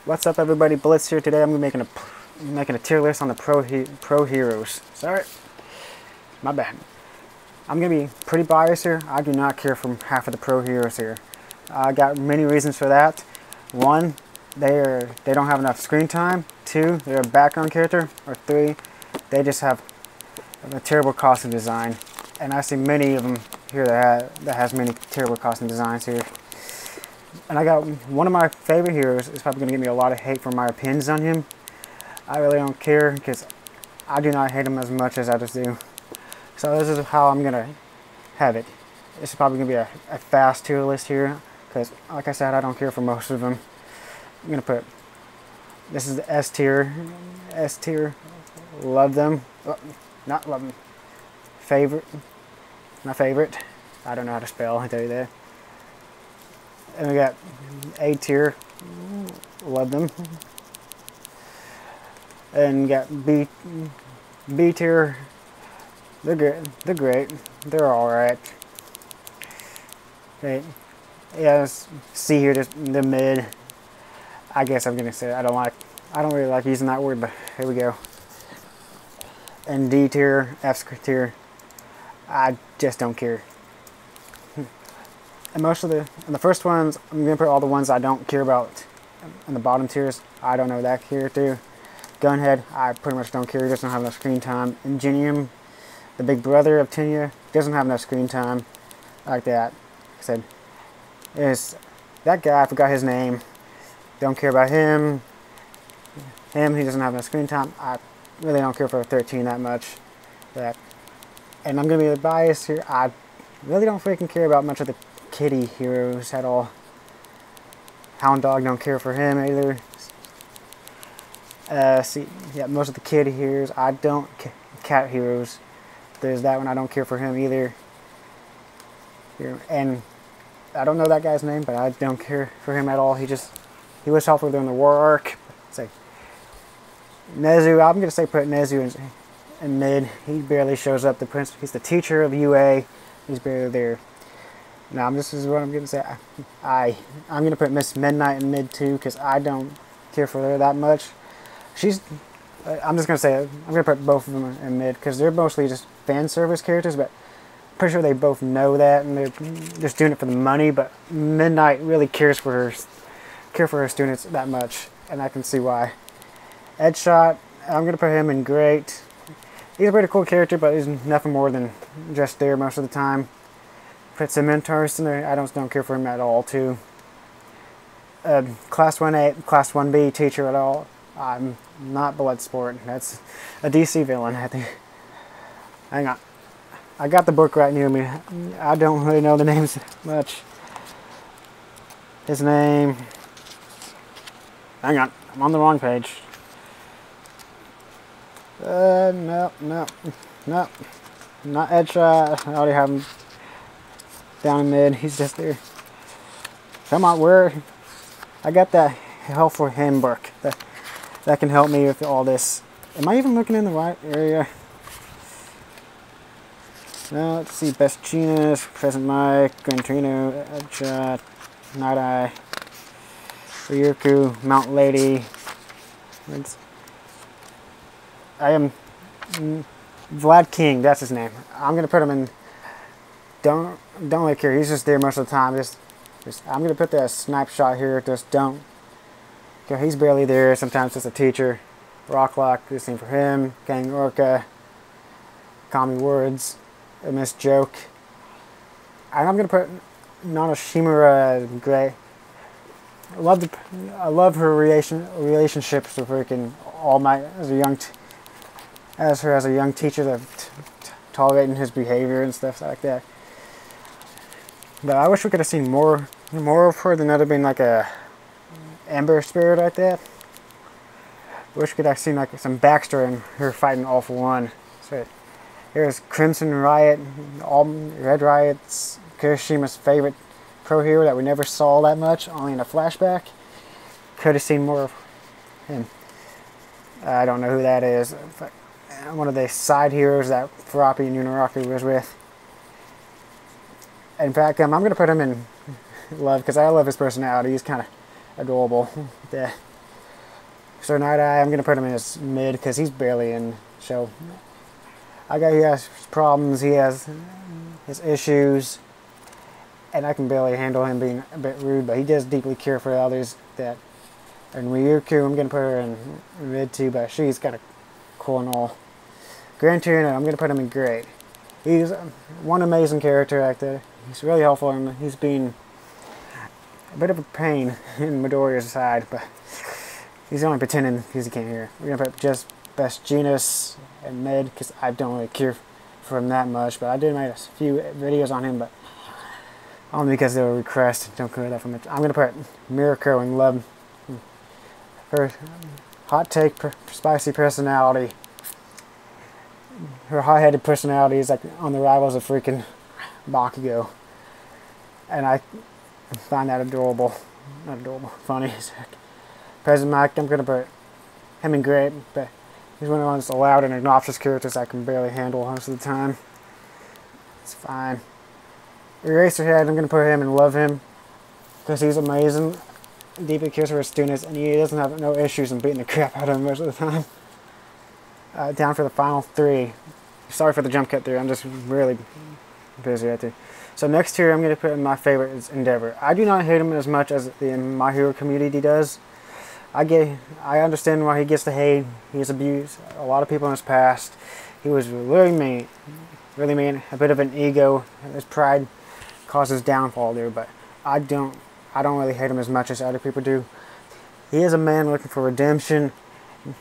What's up, everybody? Blitz here. Today I'm gonna be making a tier list on the Pro Heroes. Sorry, my bad. I'm gonna be pretty biased here. I do not care for half of the Pro Heroes here. I got many reasons for that. One, they don't have enough screen time. Two, they're a background character. Or three, they just have a terrible costume design. And I see many of them here that has many terrible costume designs here. And I got one of my favorite heroes. Is probably going to get me a lot of hate for my opinions on him. I really don't care because I do not hate him as much as others do. So this is how I'm going to have it. This is probably going to be a fast tier list here because, like I said, I don't care for most of them. I'm going to put, this is the S tier. S tier. Love them. Not love them. Favorite. My favorite. I don't know how to spell, I tell you that. And we got A tier, love them. And we got B tier, they're good, they're great, they're alright. Okay, yeah, C here, just the mid. I guess I'm gonna say I don't really like using that word, but here we go. And D tier, F tier, I just don't care. And most of the first ones, I'm going to put all the ones I don't care about in the bottom tiers. I don't know that character. Gunhead, I pretty much don't care. He doesn't have enough screen time. Ingenium, the big brother of Tenya, doesn't have enough screen time. Like that. Like I said, is that guy, I forgot his name. Don't care about him. He doesn't have enough screen time. I really don't care for 13 that much. And I'm going to be biased here. I really don't freaking care about much of the kitty heroes at all. Hound Dog, don't care for him either. Most of the kid heroes, I don't. Cat heroes, there's that one, I don't care for him either. And I don't know that guy's name, but I don't care for him at all. He was helpful during the war arc. Say Nezu, I'm gonna say put Nezu in mid. He barely shows up. He's the teacher of UA. He's barely there. Now, this is what I'm going to say. I'm going to put Miss Midnight in mid too because I don't care for her that much. I'm just going to say it. I'm going to put both of them in mid because they're mostly just fan service characters, but I'm pretty sure they both know that and they're just doing it for the money. But Midnight really cares for her students that much, and I can see why. Edshot, I'm going to put him in great. He's a pretty cool character, but he's nothing more than just there most of the time. Put some mentors in there. I don't care for him at all too. Class 1A, Class 1B teacher at all. I'm not Bloodsport. That's a DC villain, I think. Hang on. I got the book right near me. I don't really know the names much. His name. Hang on. I'm on the wrong page. No. Not Edshot. I already have him down in mid. He's just there. Come on, I got that helpful handbook that can help me with all this. Am I even looking in the right area? Now let's see. Best Genus, Present Mike, Gran Torino, Edshot, Night Eye, Ryuku, Mount Lady. I am Vlad King. That's his name. I'm gonna put him in. Don't really care. He's just there most of the time. I'm gonna put that snipe shot here. Just don't. Okay, he's barely there. Sometimes just a teacher. Rocklock. The same for him. Gang Orca. Call Me Words. Miss Joke. And I'm gonna put Nanoshimura Gray. I love her relationships with freaking All Might as a young teacher, tolerating his behavior and stuff like that. But I wish we could have seen more of her than other being like a Ember Spirit like that. I wish we could have seen like some backstory in her fighting All For One. So here's Crimson Riot, all Red Riot's Kirishima's favorite pro hero that we never saw that much, only in a flashback. Could have seen more of him. I don't know who that is. One of the side heroes that Farapi and Unaraki was with. In fact, I'm going to put him in love because I love his personality. He's kind of adorable. Yeah. Sir Night Eye, I'm going to put him in his mid because he's barely in show. He has problems, he has his issues, and I can barely handle him being a bit rude, but he does deeply care for others. And Ryuku, I'm going to put her in mid too, but she's kind of cool and all. Gran Torino, I'm going to put him in great. He's one amazing character actor. He's really helpful, and he's been a bit of a pain in Midoriya's side, but he's only pretending because he can't hear. We're going to put just Best Genus and mid because I don't really care for him that much, but I did make a few videos on him, but only because they were requested. Don't care that for much. I'm going to put Mirko and love her hot take, spicy personality. Her hot-headed personality is like on the rivals of freaking Bakugo, and I find that adorable. Not adorable, funny. President Mike, I'm gonna put him in great, but he's one of the most loud and obnoxious characters I can barely handle most of the time. It's fine. Eraserhead, I'm gonna put him and love him because he's amazing. Deeply cares for his students, and he doesn't have no issues in beating the crap out of them most of the time. Down for the final three. Sorry for the jump cut there. I'm just really busy right there. So next here, I'm going to put in my favorite is Endeavor. I do not hate him as much as the My Hero community does. I understand why he gets the hate. He's abused a lot of people in his past. He was really mean, a bit of an ego. His pride caused his downfall there, but I don't really hate him as much as other people do. He is a man looking for redemption,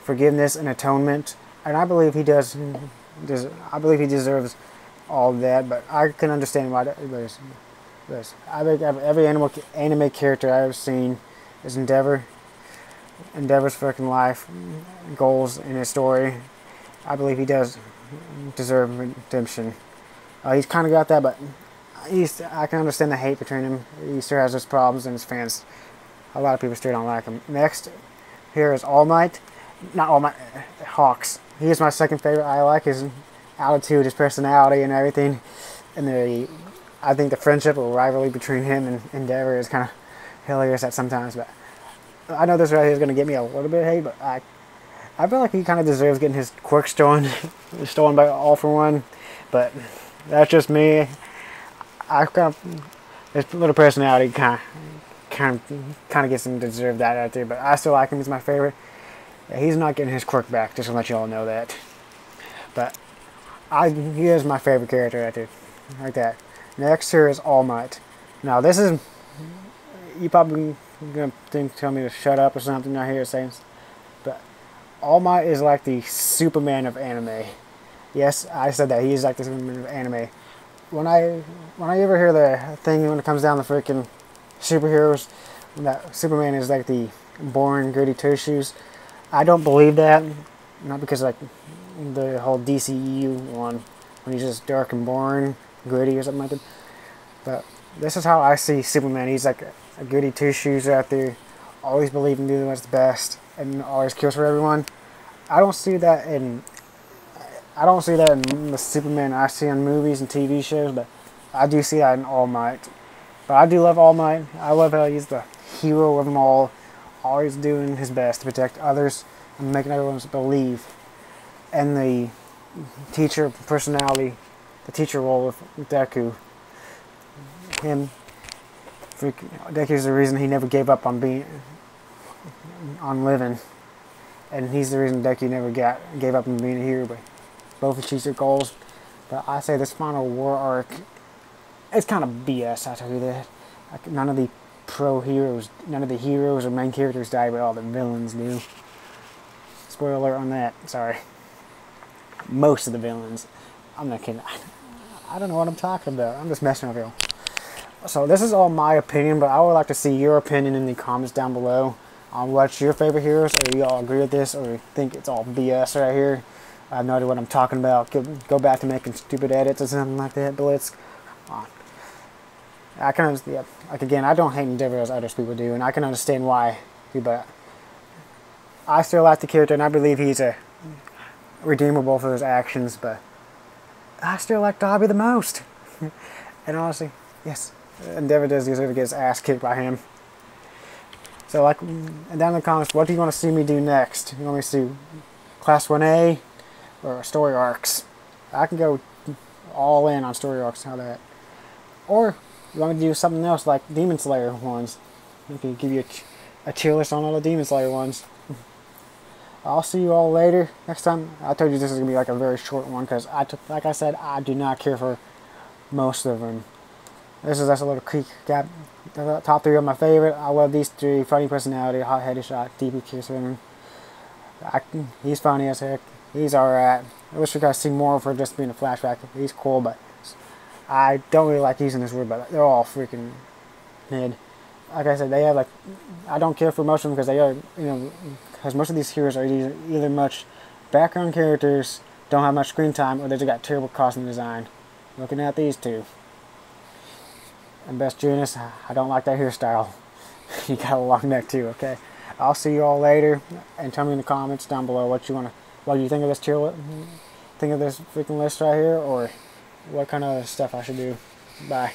forgiveness, and atonement, and I believe he does. I believe he deserves all that, but I can understand why there's. I think every anime character I've ever seen is Endeavor's freaking life goals in his story. I believe he does deserve redemption. He's kind of got that, but I can understand the hate between him. He still has his problems, and his fans, a lot of people still don't like him. Next, here is All Might. Not All Might, Hawks. He is my second favorite. I like his attitude, his personality, and everything. And I think the friendship or rivalry between him and Endeavor is kind of hilarious at sometimes. But I know this right here is going to get me a little bit of hate, but I feel like he kind of deserves getting his quirk stolen by All For One. But that's just me. His little personality kind of gets him to deserve that out there. But I still like him. He's my favorite. He's not getting his quirk back, just to let you all know that. But he is my favorite character right there, like that. Next here is All Might. Now this is, you probably gonna tell me to shut up or something. I hear it saying, but All Might is like the Superman of anime. Yes, I said that he's like the Superman of anime. When I ever hear the thing when it comes down to freaking superheroes, that Superman is like the boring, gritty two-shoes, I don't believe that. Not because like the whole DCEU one, when he's just dark and boring, gritty or something like that. But this is how I see Superman. He's like a gritty two-shoes out there, always believing doing what's the best, and always cares for everyone. I don't see that in the Superman I see on movies and TV shows, but I do see that in All Might. But I do love All Might. I love how he's the hero of them all, always doing his best to protect others and making everyone believe. And the teacher personality, the teacher role of Deku. Deku's the reason he never gave up on living, and he's the reason Deku never gave up on being a hero. But both achieved their goals. But I say this final war arc, it's kind of BS. I tell you that. Like, none of the heroes or main characters die, but all the villains do. Spoiler alert on that. Sorry. Most of the villains. I'm not kidding. I don't know what I'm talking about. I'm just messing with you. So this is all my opinion, but I would like to see your opinion in the comments down below on what's your favorite heroes, or you all agree with this, or you think it's all BS right here. I have no idea what I'm talking about. Go back to making stupid edits or something like that, but let's on. Like again, I don't hate Endeavor as other people do, and I can understand why, but I still like the character, and I believe he's redeemable for his actions, but I still like Dobby the most. And honestly, yes, Endeavor does deserve to get his ass kicked by him. So like, and down in the comments, what do you want to see me do next? You want me to do Class 1A or story arcs? I can go all in on story arcs, how that. Or you want me to do something else like Demon Slayer ones? I can give you a tier list on all the Demon Slayer ones. I'll see you all later. Next time, I told you this is going to be like a very short one because, like I said, I do not care for most of them. This is just a little creek gap. The top 3 are my favorite. I love these 3. Funny personality, hot-headed shot, DP kiss him. He's funny as heck. He's alright. I wish we guys see more for just being a flashback. He's cool, but I don't really like using this word, but they're all freaking mid. Like I said, they have like, I don't care for most of them because they are, you know, because most of these heroes are either much background characters, don't have much screen time, or they just got terrible costume design. Looking at these 2. And Best Junus, I don't like that hairstyle. You got a long neck too, okay? I'll see you all later, and tell me in the comments down below what you think of this tier list, think of this freaking list right here, or what kind of stuff I should do. Bye.